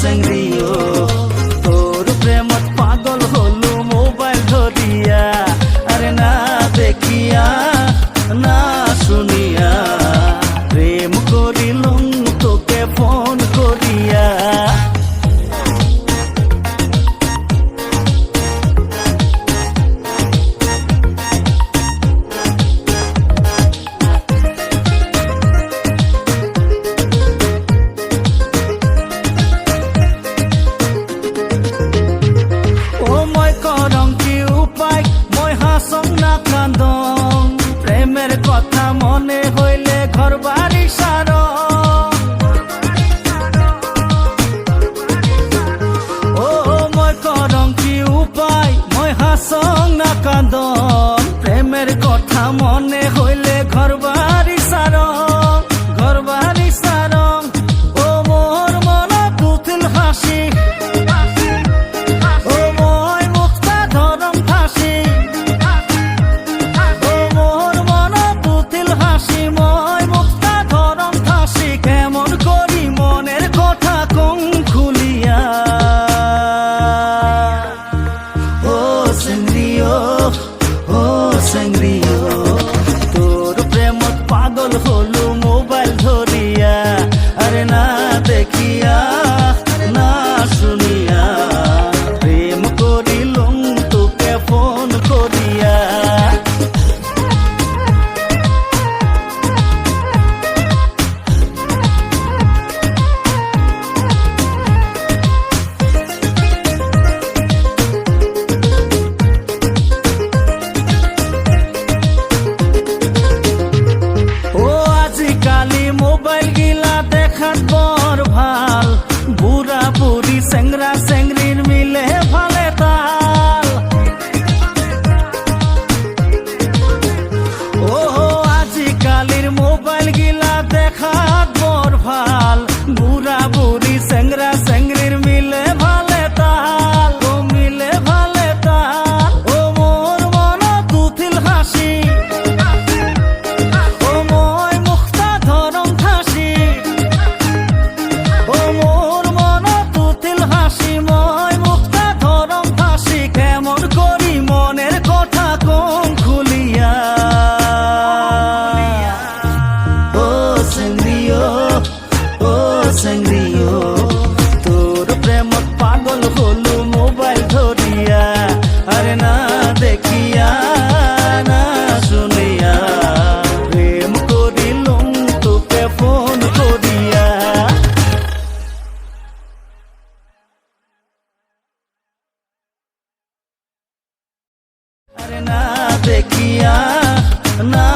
চেংৰিও তোর প্রেমত পাগল হলো মোবাইল ধরিয়া আরে না দেখিয়া না শুনিয়া প্রেম করিলুম তোকে ফোন করিয়া প্রেমের কথা মনে হইলে ঘর বাড়ি সার ও মই করম কি উপায় মই হাসং না কান্দন প্রেমের কথা মনে হইলে ঘর বাড়ি সার ঘর বাড়ি সার ও মোর মন দুথিল হাসি চেংৰিও তোর প্রেমত পাগল হলো মোবাইল ধরিয়া আরে না দেখিয়া না শুনিয়া প্রেম করিলুম তোকে ফোন করিয়া মোবাইল গিলা দেখাত বড় ভাল বুড়া বুড়ি চেংরা চেংরির মিলে ভালে তাল ও আজিকালির মোবাইল গিলা দেখাত বড় ভাল বুড়া বুড়ি চেংরা চেংরির মিলে ভালে তাল ও মিলে ভালে তাল ও মোর মন দুথিল হাসি চেংৰিও তোর প্রেমত পাগল হলো মোবাইল ধরিয়া আরে না দেখিয়া না শুনিয়া প্রেম করিলুম তোকে ফোন করিয়া আরে না দেখিয়া না